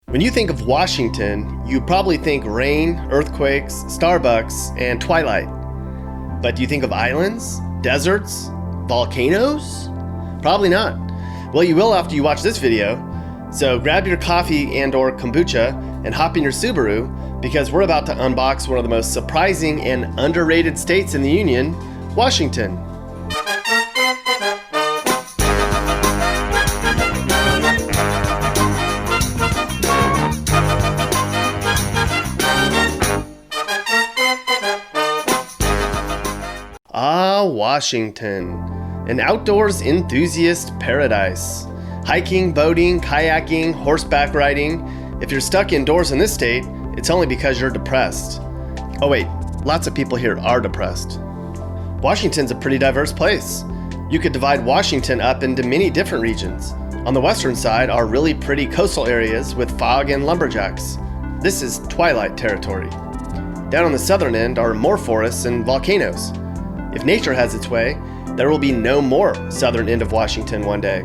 When you think of Washington, you probably think rain, earthquakes, Starbucks, and twilight. But do you think of islands, deserts, volcanoes? Probably not. Well, you will after you watch this video. So grab your coffee and/or kombucha and hop in your Subaru, because we're about to unbox one of the most surprising and underrated states in the Union, Washington. Washington, an outdoors enthusiast paradise. Hiking, boating, kayaking, horseback riding. If you're stuck indoors in this state, it's only because you're depressed. Oh wait, lots of people here are depressed. Washington's a pretty diverse place. You could divide Washington up into many different regions. On the western side are really pretty coastal areas with fog and lumberjacks. This is twilight territory. Down on the southern end are more forests and volcanoes. If nature has its way, there will be no more southern end of Washington one day.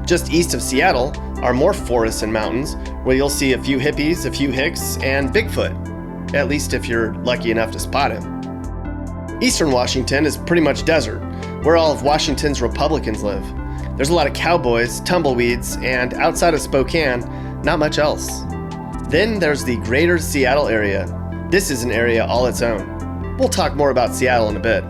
Just east of Seattle are more forests and mountains where you'll see a few hippies, a few hicks, and Bigfoot, at least if you're lucky enough to spot him. Eastern Washington is pretty much desert, where all of Washington's Republicans live. There's a lot of cowboys, tumbleweeds, and outside of Spokane, not much else. Then there's the greater Seattle area. This is an area all its own. We'll talk more about Seattle in a bit.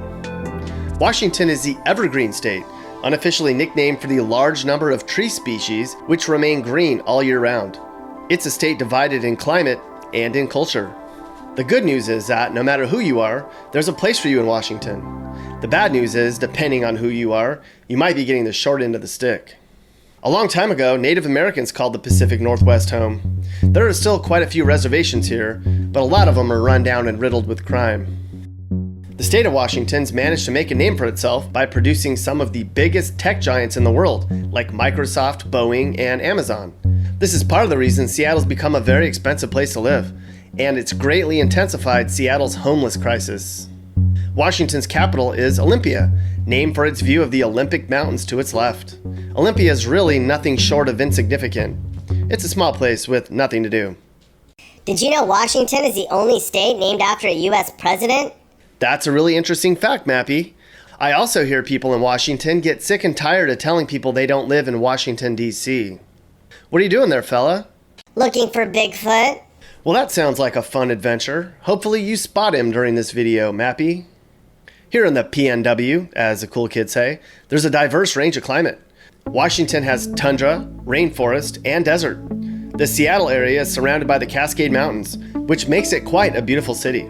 Washington is the evergreen state, unofficially nicknamed for the large number of tree species which remain green all year round. It's a state divided in climate and in culture. The good news is that no matter who you are, there's a place for you in Washington. The bad news is, depending on who you are, you might be getting the short end of the stick. A long time ago, Native Americans called the Pacific Northwest home. There are still quite a few reservations here, but a lot of them are run down and riddled with crime. The state of Washington's managed to make a name for itself by producing some of the biggest tech giants in the world, like Microsoft, Boeing, and Amazon. This is part of the reason Seattle's become a very expensive place to live, and it's greatly intensified Seattle's homeless crisis. Washington's capital is Olympia, named for its view of the Olympic Mountains to its left. Olympia is really nothing short of insignificant. It's a small place with nothing to do. Did you know Washington is the only state named after a U.S. president? That's a really interesting fact, Mappy. I also hear people in Washington get sick and tired of telling people they don't live in Washington, D.C. What are you doing there, fella? Looking for Bigfoot. Well, that sounds like a fun adventure. Hopefully you spot him during this video, Mappy. Here in the PNW, as the cool kids say, there's a diverse range of climate. Washington has tundra, rainforest, and desert. The Seattle area is surrounded by the Cascade Mountains, which makes it quite a beautiful city.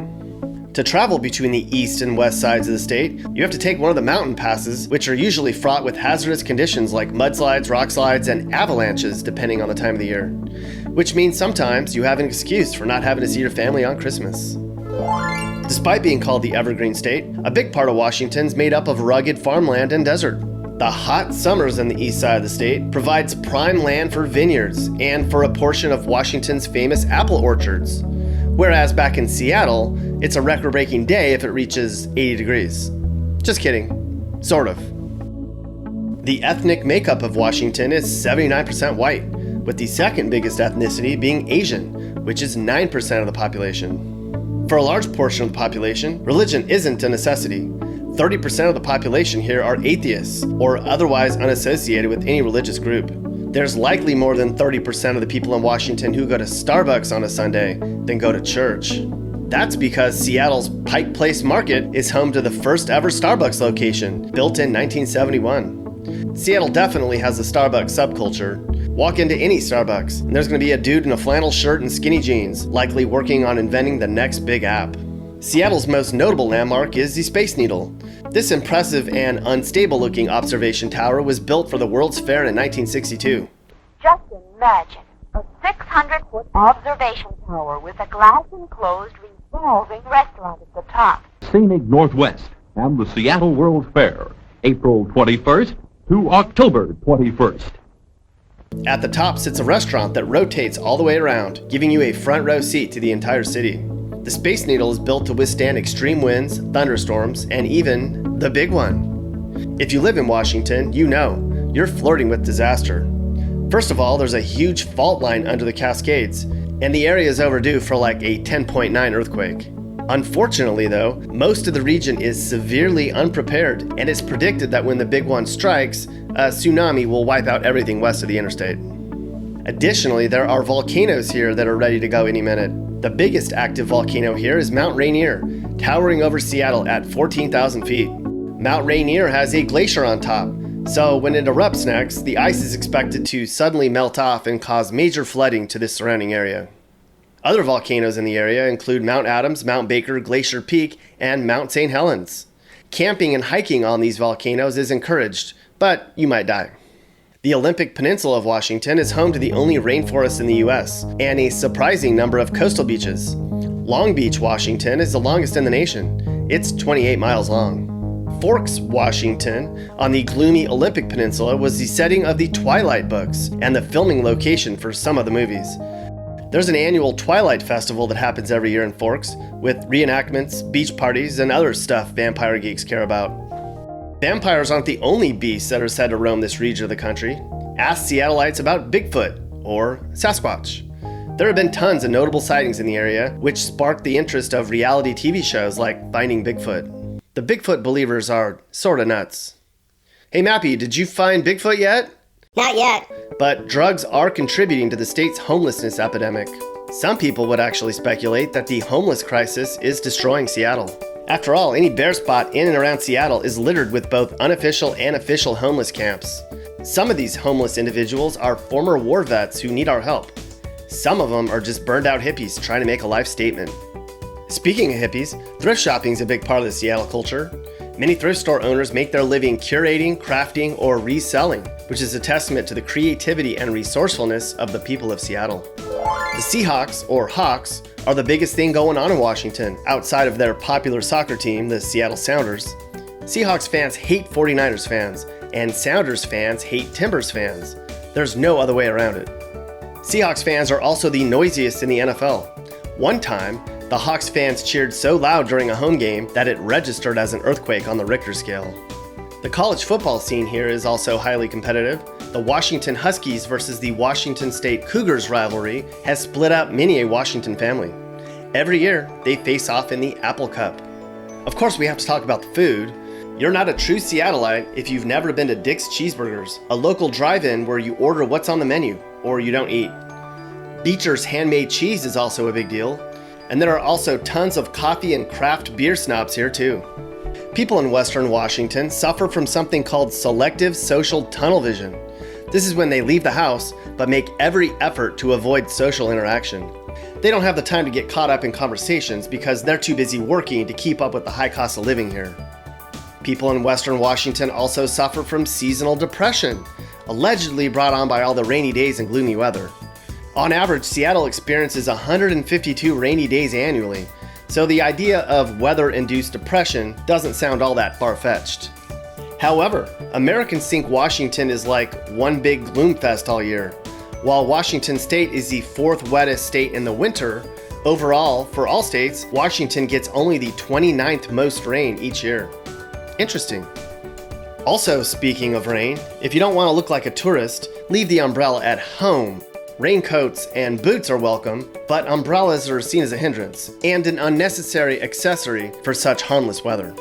To travel between the east and west sides of the state, you have to take one of the mountain passes, which are usually fraught with hazardous conditions like mudslides, rock slides, and avalanches depending on the time of the year. Which means sometimes you have an excuse for not having to see your family on Christmas. Despite being called the Evergreen State, a big part of Washington's made up of rugged farmland and desert. The hot summers on the east side of the state provides prime land for vineyards and for a portion of Washington's famous apple orchards. Whereas back in Seattle, it's a record-breaking day if it reaches 80 degrees. Just kidding. Sort of. The ethnic makeup of Washington is 79% white, with the second biggest ethnicity being Asian, which is 9% of the population. For a large portion of the population, religion isn't a necessity. 30% of the population here are atheists, or otherwise unassociated with any religious group. There's likely more than 30% of the people in Washington who go to Starbucks on a Sunday than go to church. That's because Seattle's Pike Place Market is home to the first ever Starbucks location, built in 1971. Seattle definitely has a Starbucks subculture. Walk into any Starbucks, and there's going to be a dude in a flannel shirt and skinny jeans, likely working on inventing the next big app. Seattle's most notable landmark is the Space Needle. This impressive and unstable-looking observation tower was built for the World's Fair in 1962. Just imagine a 600-foot observation tower with a glass-enclosed revolving restaurant at the top. Scenic Northwest and the Seattle World Fair, April 21st to October 21st. At the top sits a restaurant that rotates all the way around, giving you a front row seat to the entire city. The Space Needle is built to withstand extreme winds, thunderstorms, and even the big one. If you live in Washington, you know you're flirting with disaster. First of all, there's a huge fault line under the Cascades, and the area is overdue for like a 10.9 earthquake. Unfortunately though, most of the region is severely unprepared, and it's predicted that when the big one strikes, a tsunami will wipe out everything west of the interstate. Additionally, there are volcanoes here that are ready to go any minute. The biggest active volcano here is Mount Rainier, towering over Seattle at 14,000 feet. Mount Rainier has a glacier on top, so when it erupts next, the ice is expected to suddenly melt off and cause major flooding to the surrounding area. Other volcanoes in the area include Mount Adams, Mount Baker, Glacier Peak, and Mount St. Helens. Camping and hiking on these volcanoes is encouraged, but you might die. The Olympic Peninsula of Washington is home to the only rainforest in the US and a surprising number of coastal beaches. Long Beach, Washington is the longest in the nation. It's 28 miles long. Forks, Washington, on the gloomy Olympic Peninsula was the setting of the Twilight books and the filming location for some of the movies. There's an annual Twilight Festival that happens every year in Forks, with reenactments, beach parties, and other stuff vampire geeks care about. Vampires aren't the only beasts that are said to roam this region of the country. Ask Seattleites about Bigfoot, or Sasquatch. There have been tons of notable sightings in the area, which sparked the interest of reality TV shows like Finding Bigfoot. The Bigfoot believers are sorta nuts. Hey Mappy, did you find Bigfoot yet? Not yet. But drugs are contributing to the state's homelessness epidemic. Some people would actually speculate that the homeless crisis is destroying Seattle. After all, any bare spot in and around Seattle is littered with both unofficial and official homeless camps. Some of these homeless individuals are former war vets who need our help. Some of them are just burned out hippies trying to make a life statement. Speaking of hippies, thrift shopping is a big part of the Seattle culture. Many thrift store owners make their living curating, crafting, or reselling, which is a testament to the creativity and resourcefulness of the people of Seattle. The Seahawks, or Hawks, are the biggest thing going on in Washington, outside of their popular soccer team, the Seattle Sounders. Seahawks fans hate 49ers fans, and Sounders fans hate Timbers fans. There's no other way around it. Seahawks fans are also the noisiest in the NFL. One time, the Hawks fans cheered so loud during a home game that it registered as an earthquake on the Richter scale. The college football scene here is also highly competitive. The Washington Huskies versus the Washington State Cougars rivalry has split up many a Washington family. Every year, they face off in the Apple Cup. Of course, we have to talk about the food. You're not a true Seattleite if you've never been to Dick's Cheeseburgers, a local drive-in where you order what's on the menu, or you don't eat. Beecher's handmade cheese is also a big deal. And there are also tons of coffee and craft beer snobs here too. People in Western Washington suffer from something called selective social tunnel vision. This is when they leave the house, but make every effort to avoid social interaction. They don't have the time to get caught up in conversations because they're too busy working to keep up with the high cost of living here. People in Western Washington also suffer from seasonal depression, allegedly brought on by all the rainy days and gloomy weather. On average, Seattle experiences 152 rainy days annually, so the idea of weather-induced depression doesn't sound all that far-fetched. However, Americans think Washington is like one big gloom fest all year. While Washington State is the fourth wettest state in the winter, overall, for all states, Washington gets only the 29th most rain each year. Interesting. Also, speaking of rain, if you don't want to look like a tourist, leave the umbrella at home. Raincoats and boots are welcome, but umbrellas are seen as a hindrance and an unnecessary accessory for such harmless weather.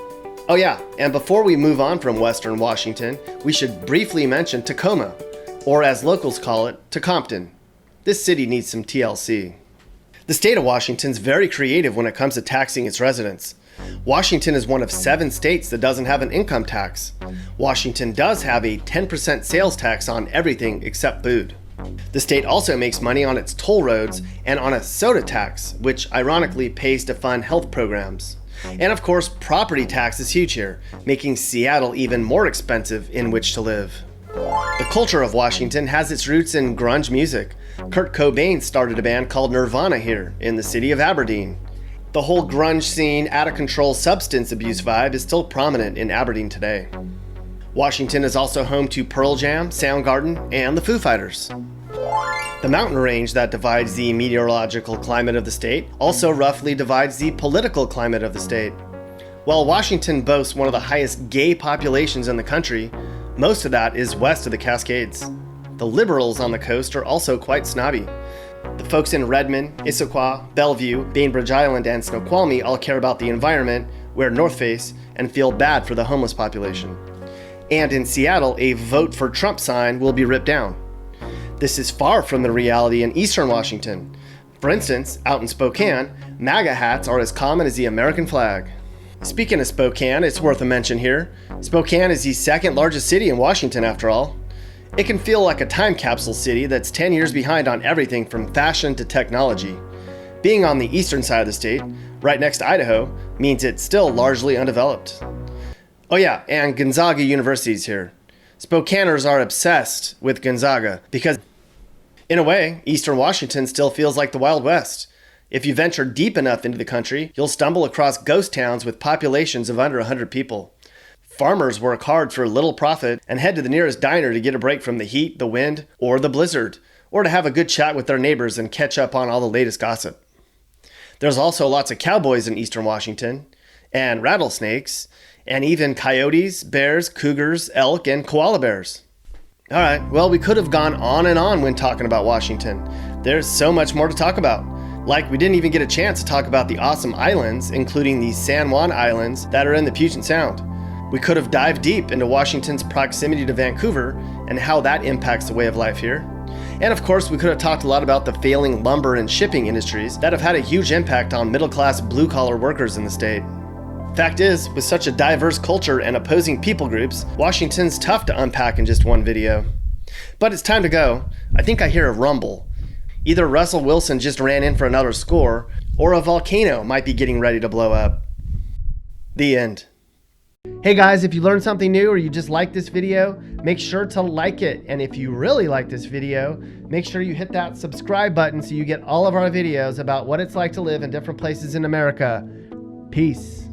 Oh yeah, and before we move on from Western Washington, we should briefly mention Tacoma, or as locals call it, Tacompton. This city needs some TLC. The state of Washington's very creative when it comes to taxing its residents. Washington is one of 7 states that doesn't have an income tax. Washington does have a 10% sales tax on everything except food. The state also makes money on its toll roads and on a soda tax, which ironically pays to fund health programs. And of course, property tax is huge here, making Seattle even more expensive in which to live. The culture of Washington has its roots in grunge music. Kurt Cobain started a band called Nirvana here in the city of Aberdeen. The whole grunge scene, out-of-control substance abuse vibe is still prominent in Aberdeen today. Washington is also home to Pearl Jam, Soundgarden, and the Foo Fighters. The mountain range that divides the meteorological climate of the state also roughly divides the political climate of the state. While Washington boasts one of the highest gay populations in the country, most of that is west of the Cascades. the liberals on the coast are also quite snobby. The folks in Redmond, Issaquah, Bellevue, Bainbridge Island, and Snoqualmie all care about the environment, wear North Face, and feel bad for the homeless population. And in Seattle, a vote for Trump sign will be ripped down. This is far from the reality in Eastern Washington. For instance, out in Spokane, MAGA hats are as common as the American flag. Speaking of Spokane, it's worth a mention here. Spokane is the second largest city in Washington after all. It can feel like a time capsule city that's 10 years behind on everything from fashion to technology. Being on the eastern side of the state, right next to Idaho, means it's still largely undeveloped. Oh yeah, and Gonzaga University's here. Spokaners are obsessed with Gonzaga because, in a way, Eastern Washington still feels like the Wild West. If you venture deep enough into the country, you'll stumble across ghost towns with populations of under 100 people. Farmers work hard for little profit and head to the nearest diner to get a break from the heat, the wind, or the blizzard, or to have a good chat with their neighbors and catch up on all the latest gossip. There's also lots of cowboys in Eastern Washington, and rattlesnakes, and even coyotes, bears, cougars, elk, and koala bears. Alright, well, we could have gone on and on when talking about Washington. There's so much more to talk about. Like, we didn't even get a chance to talk about the awesome islands, including the San Juan Islands that are in the Puget Sound. We could have dived deep into Washington's proximity to Vancouver and how that impacts the way of life here. And of course, we could have talked a lot about the failing lumber and shipping industries that have had a huge impact on middle-class blue-collar workers in the state. Fact is, with such a diverse culture and opposing people groups, Washington's tough to unpack in just one video. But it's time to go. I think I hear a rumble. Either Russell Wilson just ran in for another score, or a volcano might be getting ready to blow up. The end. Hey guys, if you learned something new or you just like this video, make sure to like it. And if you really like this video, make sure you hit that subscribe button so you get all of our videos about what it's like to live in different places in America. Peace.